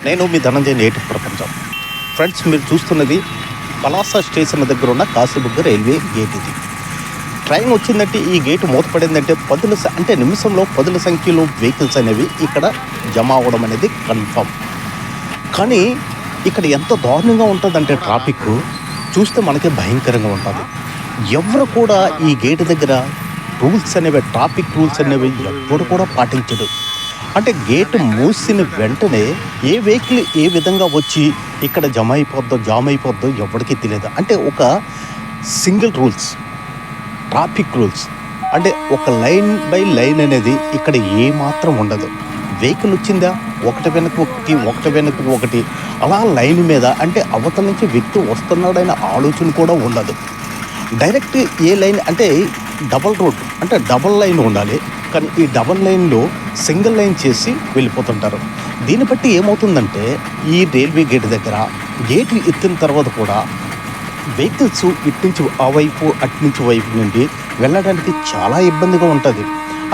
నేను మీ ధనంజయ్ నేటి ప్రపంచం. ఫ్రెండ్స్, మీరు చూస్తున్నది పలాస స్టేషన్ దగ్గర ఉన్న కాశీబుగ్గ రైల్వే గేట్. ఇది ట్రైన్ వచ్చిందంటే ఈ గేట్ మూతపడిందంటే అంటే నిమిషంలో పదుల సంఖ్యలో వెహికల్స్ అనేవి ఇక్కడ జమ అవ్వడం అనేది కన్ఫర్మ్. కానీ ఇక్కడ ఎంత దారుణంగా ఉంటుందంటే ట్రాఫిక్ చూస్తే మనకే భయంకరంగా ఉంటుంది. ఎవరు కూడా ఈ గేట్ దగ్గర రూల్స్ అనేవి, ట్రాఫిక్ రూల్స్ అనేవి ఎప్పుడు కూడా పాటించడు. అంటే గేటు మూసిన వెంటనే ఏ వెహికల్ ఏ విధంగా వచ్చి ఇక్కడ జామ్ అయిపోద్దో ఎవరికీ తెలియదు. అంటే ఒక సింగిల్ రూల్స్, ట్రాఫిక్ రూల్స్ అంటే ఒక లైన్ బై లైన్ అనేది ఇక్కడ ఏమాత్రం ఉండదు. వెహికల్ వచ్చిందా ఒకటి వెనక ఒకటి అలా లైన్ మీద, అంటే అవతల నుంచి వ్యక్తి వస్తున్నాడనే ఆలోచన కూడా ఉండదు. డైరెక్ట్ ఏ లైన్ అంటే డబల్ రోడ్, అంటే డబల్ లైన్ ఉండాలి. కానీ ఈ డబల్ లైన్లో సింగిల్ లైన్ చేసి వెళ్ళిపోతుంటారు. దీన్ని బట్టి ఏమవుతుందంటే ఈ రైల్వే గేట్ దగ్గర గేట్ ఎత్తిన తర్వాత కూడా వెహికల్స్ ఇటు నుంచి ఆ వైపు అటు నుంచి వైపు నుండి వెళ్ళడానికి చాలా ఇబ్బందిగా ఉంటుంది.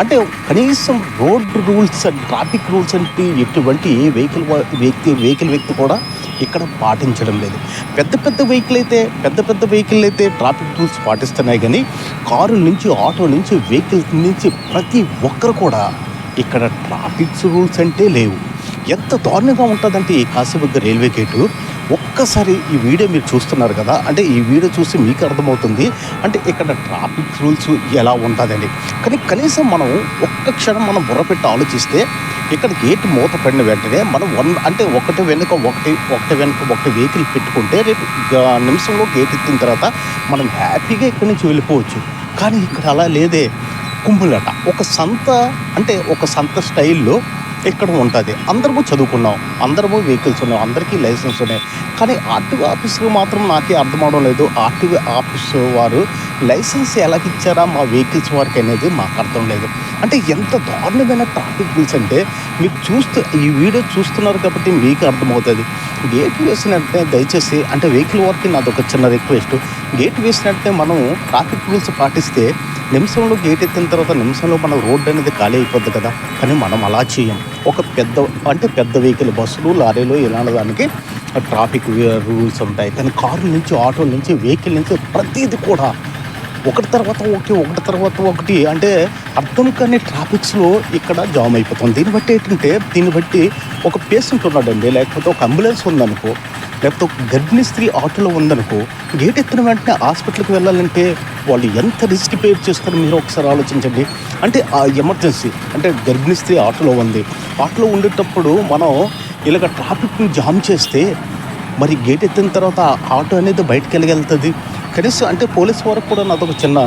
అంటే కనీసం road rules and traffic rules అంటే ఎటువంటి ఏ వెహికల్ కూడా ఇక్కడ పాటించడం లేదు. పెద్ద వెహికల్ అయితే ట్రాఫిక్ రూల్స్ పాటిస్తున్నాయి. కానీ కారు నుంచి, ఆటో నుంచి, వెహికల్ నుంచి ప్రతి ఒక్కరు కూడా ఇక్కడ ట్రాఫిక్ రూల్స్ అంటే లేవు. ఎంత దారుణంగా ఉంటుందంటే ఈ కాశీబుగ్గ రైల్వే గేటు. ఒక్కసారి ఈ వీడియో మీరు చూస్తున్నారు కదా, అంటే ఈ వీడియో చూసి మీకు అర్థమవుతుంది అంటే ఇక్కడ ట్రాఫిక్ రూల్స్ ఎలా ఉంటుందండి. కానీ కనీసం మనం ఒక్క క్షణం మనం బుర్రపెట్టి ఆలోచిస్తే ఇక్కడ గేట్ మూత పడిన వెంటనే మనం ఒకటి వెనుక ఒకటి వెహికల్ పెట్టుకుంటే రేపు నిమిషంలో గేట్ ఎత్తిన తర్వాత మనం హ్యాపీగా ఇక్కడి నుంచి వెళ్ళిపోవచ్చు. కానీ ఇక్కడ అలా లేదే. కుంభులట ఒక సంత స్టైల్లో ఇక్కడ ఉంటుంది. అందరము చదువుకున్నాం, అందరము వెహికల్స్ ఉన్నాయి, అందరికీ లైసెన్స్ ఉన్నాయి. కానీ ఆర్టీఓ ఆఫీసుకు మాత్రం నాకే అర్థం అవడం లేదు. ఆర్టీఓ ఆఫీసు వారు లైసెన్స్ ఎలా ఇచ్చారా మా వెహికల్స్ వారికి అనేది మాకు అర్థం లేదు. అంటే ఎంత దారుణమైన ట్రాఫిక్ రూల్స్ అంటే మీరు ఈ వీడియో చూస్తున్నారు కాబట్టి మీకు అర్థమవుతుంది. గేట్ వేసినట్టే దయచేసి అంటే వెహికల్ వారికి నాదొక చిన్న రిక్వెస్ట్, గేట్ వేసినట్టే మనం ట్రాఫిక్ రూల్స్ పాటిస్తే నిమిషంలో గేట్ ఎత్తిన తర్వాత నిమిషంలో మన రోడ్డు అనేది ఖాళీ అయిపోద్ది కదా. కానీ మనం అలా చేయం. ఒక పెద్ద వెహికల్, బస్సులు, లారీలు ఇలాంటి దానికి ట్రాఫిక్ రూల్స్ ఉంటాయి. కానీ కార్ల నుంచి, ఆటోల నుంచి, వెహికల్ నుంచి ప్రతిదీ కూడా ఒకటి తర్వాత ఒకటి అంటే అర్థం కాని ట్రాఫిక్స్లో ఇక్కడ జామ్ అయిపోతుంది. దీన్ని బట్టి ఒక పేషెంట్ ఉన్నాడండి, లేకపోతే ఒక అంబులెన్స్ ఉందనుకో, లేకపోతే ఒక గర్భిణీ స్త్రీ ఆటోలో ఉందనుకో, గేట్ ఎత్తిన వెంటనే హాస్పిటల్కి వెళ్ళాలంటే వాళ్ళు ఎంత రిస్క్ పే చేస్తారో మీరు ఒకసారి ఆలోచించండి. అంటే ఆ ఎమర్జెన్సీ అంటే గర్భిణీ స్త్రీ ఆటోలో ఉండేటప్పుడు మనం ఇలాగ ట్రాఫిక్ని జామ్ చేస్తే మరి గేట్ ఎత్తిన తర్వాత ఆటో అనేది బయటకు వెళ్ళగలుగుతుంది. కనీసం అంటే పోలీస్ వారికి కూడా నాదొక చిన్న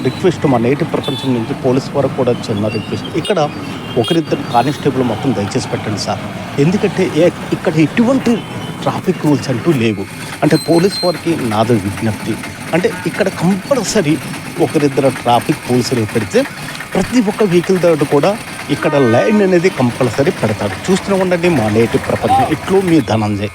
రిక్వెస్ట్, మా నేటి ప్రపంచం నుంచి పోలీస్ వారికి కూడా చిన్న రిక్వెస్ట్, ఇక్కడ ఒకరిద్దరు కానిస్టేబుల్ మొత్తం దయచేసి పెట్టండి సార్. ఎందుకంటే ఇక్కడ ఎటువంటి ట్రాఫిక్ రూల్స్ అంటూ లేవు. అంటే పోలీస్ వారికి నాదో విజ్ఞప్తి, అంటే ఇక్కడ కంపల్సరీ ఒకరిద్దరు ట్రాఫిక్ పోలీసులు పెడితే ప్రతి ఒక్క వెహికల్ దగ్గర కూడా ఇక్కడ లైన్ అనేది కంపల్సరీ పెడతాడు. చూస్తూనే ఉండండి మా నేటి ప్రపంచం. ఇట్లు మీ ధనంజయ్.